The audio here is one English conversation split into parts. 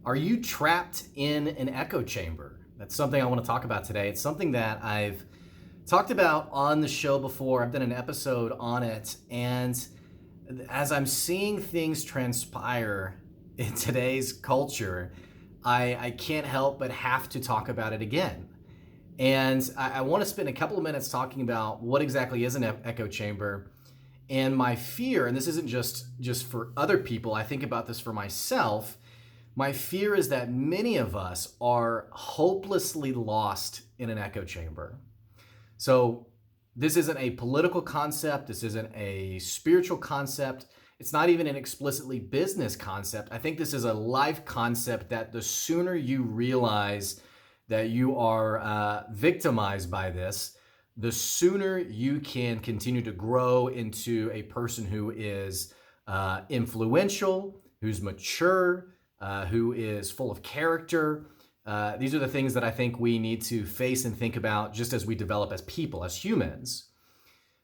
Are you trapped in an echo chamber? That's something I want to talk about today. It's something that I've talked about on the show before. I've done an episode on it. And as I'm seeing things transpire in today's culture, I can't help but have to talk about it again. And I want to spend a couple of minutes talking about what exactly is an echo chamber and my fear. And this isn't just for other people. I think about this for myself. My fear is that many of us are hopelessly lost in an echo chamber. So this isn't a political concept. This isn't a spiritual concept. It's not even an explicitly business concept. I think this is a life concept that the sooner you realize that you are victimized by this, the sooner you can continue to grow into a person who is influential, who's mature, who is full of character. These are the things that I think we need to face and think about just as we develop as people, as humans.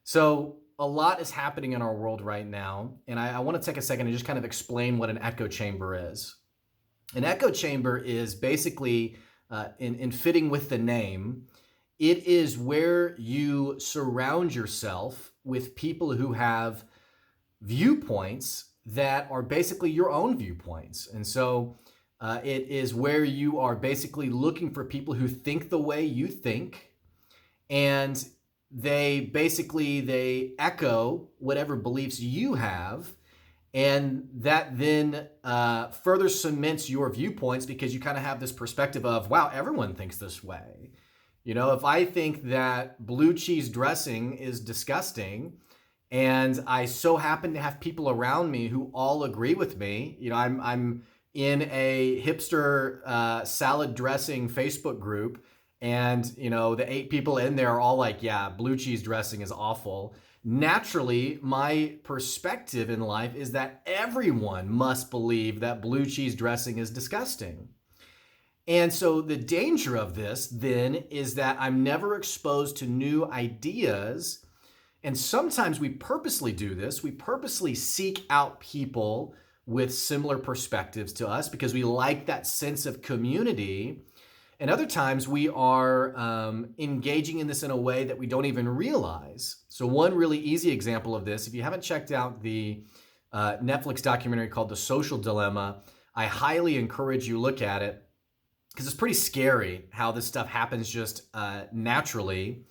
So a lot is happening in our world right now, and I want to take a second and just kind of explain what an echo chamber is. An echo chamber is basically, in fitting with the name, it is where you surround yourself with people who have viewpoints that are basically your own viewpoints. And so it is where you are basically looking for people who think the way you think, and they echo whatever beliefs you have, and that then further cements your viewpoints because you kind of have this perspective of, wow, everyone thinks this way. You know, if I think that blue cheese dressing is disgusting, and I so happen to have people around me who all agree with me. You know, I'm in a hipster salad dressing Facebook group, and you know the 8 people in there are all like, "Yeah, blue cheese dressing is awful." Naturally, my perspective in life is that everyone must believe that blue cheese dressing is disgusting. And so the danger of this then is that I'm never exposed to new ideas. And sometimes we purposely do this. We purposely seek out people with similar perspectives to us because we like that sense of community. And other times we are engaging in this in a way that we don't even realize. So one really easy example of this, if you haven't checked out the Netflix documentary called The Social Dilemma, I highly encourage you look at it because it's pretty scary how this stuff happens just naturally.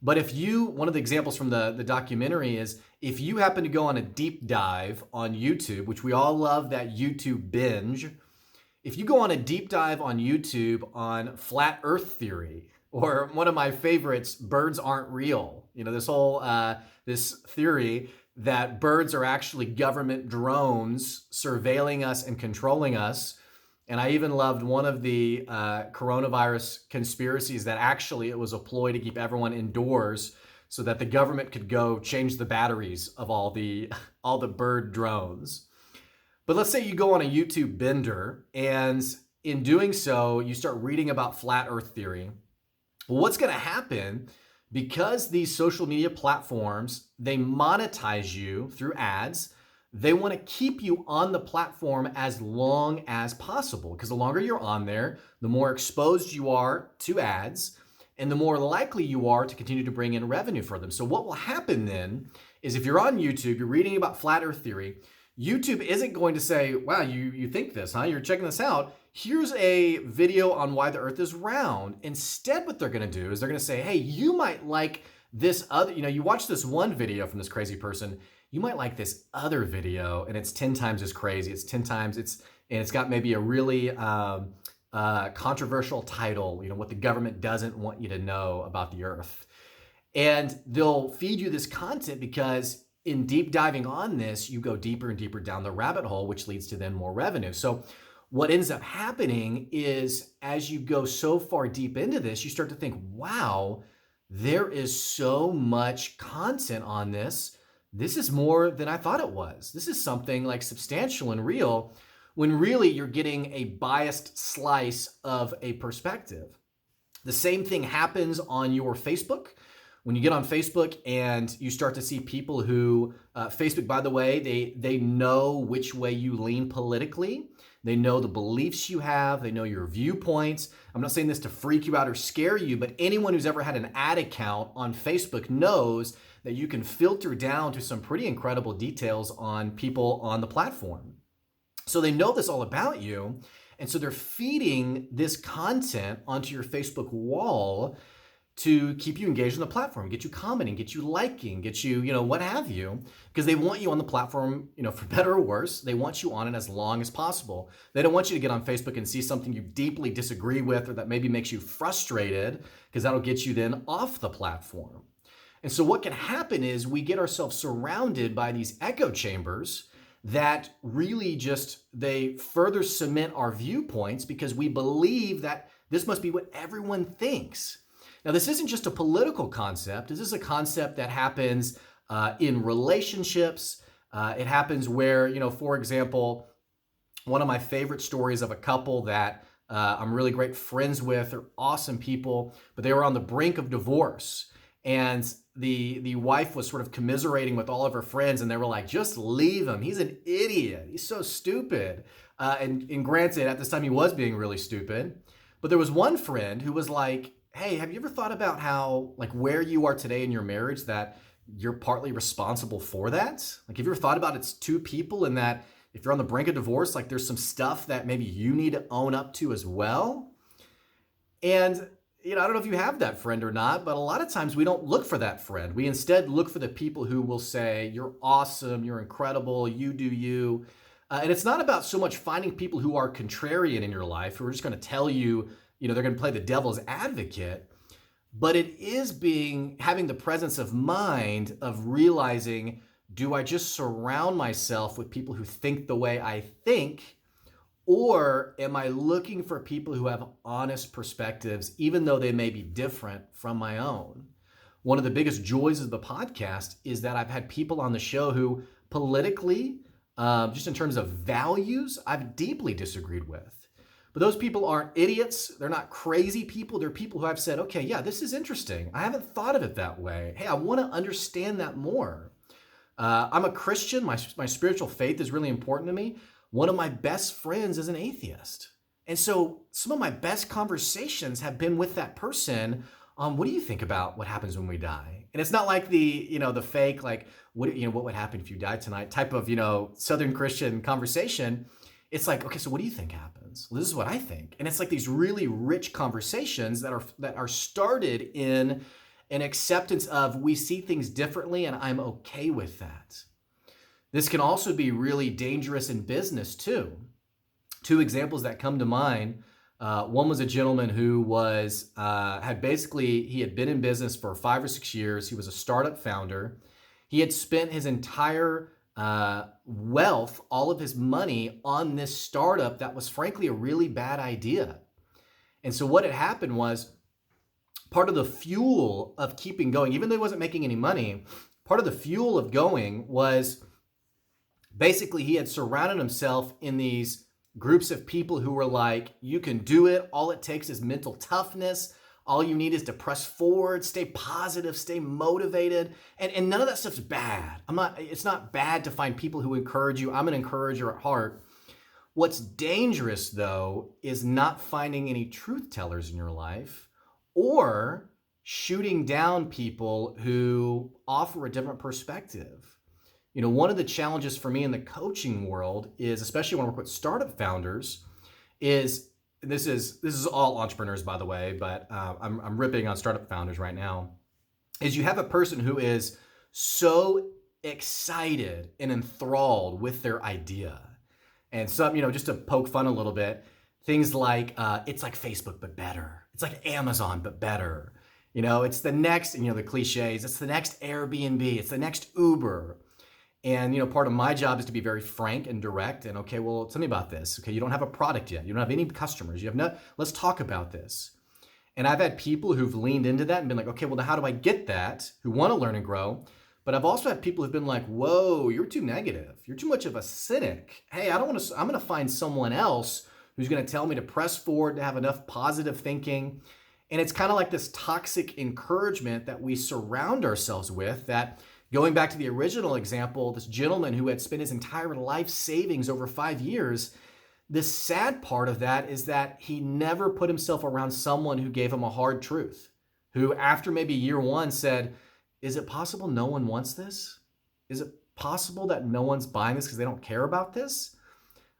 But one of the examples from the documentary is if you happen to go on a deep dive on YouTube, which we all love that YouTube binge, if you go on a deep dive on YouTube on flat earth theory, or one of my favorites, birds aren't real, you know, this whole, this theory that birds are actually government drones surveilling us and controlling us. And I even loved one of the coronavirus conspiracies that actually it was a ploy to keep everyone indoors so that the government could go change the batteries of all the bird drones. But let's say you go on a YouTube bender, and in doing so, you start reading about flat earth theory. Well, what's going to happen, because these social media platforms, they monetize you through ads, they want to keep you on the platform as long as possible, because the longer you're on there, the more exposed you are to ads, and the more likely you are to continue to bring in revenue for them. So what will happen then is if you're on YouTube, you're reading about flat earth theory, YouTube isn't going to say, wow, you think this, huh? You're checking this out. Here's a video on why the earth is round. Instead, what they're going to do is they're going to say, hey, you might like this other, you watch this one video from this crazy person, you might like this other video, and it's 10 times as crazy. It's 10 times, and it's got maybe a really controversial title, what the government doesn't want you to know about the earth. And they'll feed you this content because in deep diving on this, you go deeper and deeper down the rabbit hole, which leads to then more revenue. So what ends up happening is as you go so far deep into this, you start to think, wow, there is so much content on this. This is more than I thought it was. This is something like substantial and real, when really you're getting a biased slice of a perspective. The same thing happens on your Facebook. When you get on Facebook and you start to see people who, Facebook, by the way, they know which way you lean politically. They know the beliefs you have. They know your viewpoints. I'm not saying this to freak you out or scare you, but anyone who's ever had an ad account on Facebook knows that you can filter down to some pretty incredible details on people on the platform. So they know this all about you. And so they're feeding this content onto your Facebook wall to keep you engaged on the platform, get you commenting, get you liking, get you, what have you, because they want you on the platform, for better or worse. They want you on it as long as possible. They don't want you to get on Facebook and see something you deeply disagree with or that maybe makes you frustrated, because that'll get you then off the platform. And so what can happen is we get ourselves surrounded by these echo chambers that really they further cement our viewpoints because we believe that this must be what everyone thinks. Now, this isn't just a political concept. This is a concept that happens in relationships. It happens where, for example, one of my favorite stories of a couple that I'm really great friends with. They're awesome people, but they were on the brink of divorce. And the wife was sort of commiserating with all of her friends, and they were like, just leave him. He's an idiot. He's so stupid. And granted, at this time, he was being really stupid. But there was one friend who was like, hey, have you ever thought about how, where you are today in your marriage, that you're partly responsible for that? Have you ever thought about it's two people, and that if you're on the brink of divorce, there's some stuff that maybe you need to own up to as well? And I don't know if you have that friend or not, but a lot of times we don't look for that friend. We instead look for the people who will say, you're awesome, you're incredible, you do you. And it's not about so much finding people who are contrarian in your life, who are just going to tell you, they're going to play the devil's advocate, but it is having the presence of mind of realizing, do I just surround myself with people who think the way I think? Or am I looking for people who have honest perspectives, even though they may be different from my own? One of the biggest joys of the podcast is that I've had people on the show who politically, just in terms of values, I've deeply disagreed with. But those people aren't idiots. They're not crazy people. They're people who I've said, okay, yeah, this is interesting. I haven't thought of it that way. Hey, I want to understand that more. I'm a Christian. My spiritual faith is really important to me. One of my best friends is an atheist. And so some of my best conversations have been with that person on, what do you think about what happens when we die? And it's not like the fake, what would happen if you died tonight type of, Southern Christian conversation. It's like, okay, so what do you think happens? Well, this is what I think. And it's like these really rich conversations that are started in an acceptance of, we see things differently and I'm okay with that. This can also be really dangerous in business too. Two examples that come to mind. One was a gentleman who had been in business for 5 or 6 years. He was a startup founder. He had spent his entire wealth, all of his money, on this startup that was frankly a really bad idea. And so what had happened was, part of the fuel of keeping going, even though he wasn't making any money, part of the fuel of going was basically he had surrounded himself in these groups of people who were like, you can do it. All it takes is mental toughness. All you need is to press forward, stay positive, stay motivated. And none of that stuff's bad. It's not bad to find people who encourage you. I'm an encourager at heart. What's dangerous, though, is not finding any truth tellers in your life or shooting down people who offer a different perspective. One of the challenges for me in the coaching world is, especially when I work with startup founders, is this is all entrepreneurs, by the way, but I'm ripping on startup founders right now, is you have a person who is so excited and enthralled with their idea. And some, just to poke fun a little bit, things like, it's like Facebook, but better. It's like Amazon, but better. It's the next, the cliches, it's the next Airbnb, it's the next Uber. And, part of my job is to be very frank and direct. And okay, well, tell me about this. Okay, you don't have a product yet. You don't have any customers. Let's talk about this. And I've had people who've leaned into that and been like, okay, well, now how do I get that? Who want to learn and grow. But I've also had people who've been like, whoa, you're too negative. You're too much of a cynic. Hey, I'm going to find someone else who's going to tell me to press forward, to have enough positive thinking. And it's kind of like this toxic encouragement that we surround ourselves with, that going back to the original example, this gentleman who had spent his entire life savings over 5 years, The sad part of that is that he never put himself around someone who gave him a hard truth, who after maybe year one said, is it possible no one wants this? Is it possible that no one's buying this because they don't care about this?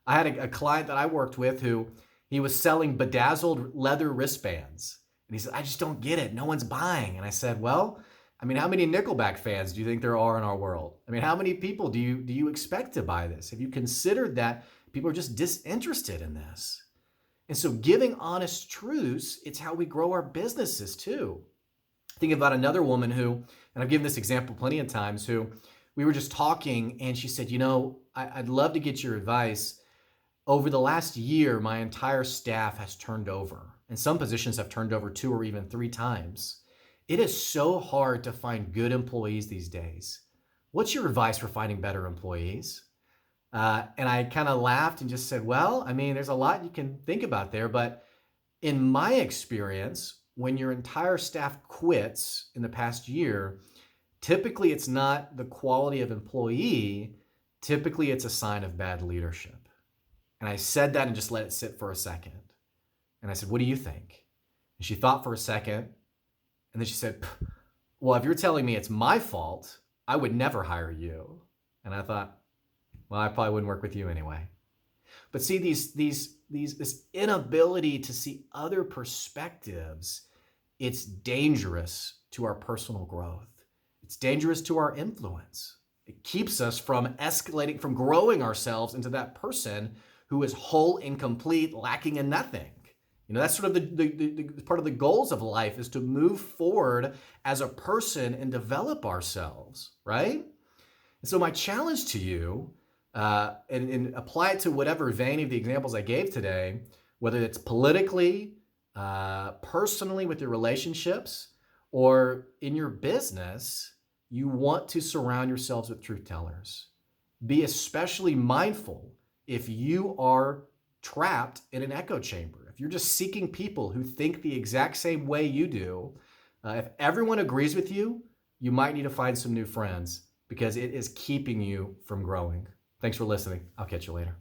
I had a client that I worked with who he was selling bedazzled leather wristbands. And he said, I just don't get it. No one's buying. And I said, well, I mean, how many Nickelback fans do you think there are in our world? I mean, how many people do you expect to buy this? Have you considered that people are just disinterested in this? And so giving honest truths, it's how we grow our businesses too. Think about another woman who, and I've given this example plenty of times, who we were just talking and she said, I'd love to get your advice. Over the last year, my entire staff has turned over, and some positions have turned over 2 or even 3 times. It is so hard to find good employees these days. What's your advice for finding better employees? And I kind of laughed and just said, well, I mean, there's a lot you can think about there, but in my experience, when your entire staff quits in the past year, typically it's not the quality of employee, typically it's a sign of bad leadership. And I said that and just let it sit for a second. And I said, what do you think? And she thought for a second. And then she said, well, if you're telling me it's my fault, I would never hire you. And I thought, well, I probably wouldn't work with you anyway. But see, this inability to see other perspectives, it's dangerous to our personal growth. It's dangerous to our influence. It keeps us from escalating, from growing ourselves into that person who is whole, incomplete, lacking in nothing. That's sort of the part of the goals of life, is to move forward as a person and develop ourselves, right? And so my challenge to you, and apply it to whatever vein of the examples I gave today, whether it's politically, personally with your relationships, or in your business, you want to surround yourselves with truth tellers. Be especially mindful if you are trapped in an echo chamber, if you're just seeking people who think the exact same way you do. If everyone agrees with you, you might need to find some new friends, because it is keeping you from growing. Thanks for listening. I'll catch you later.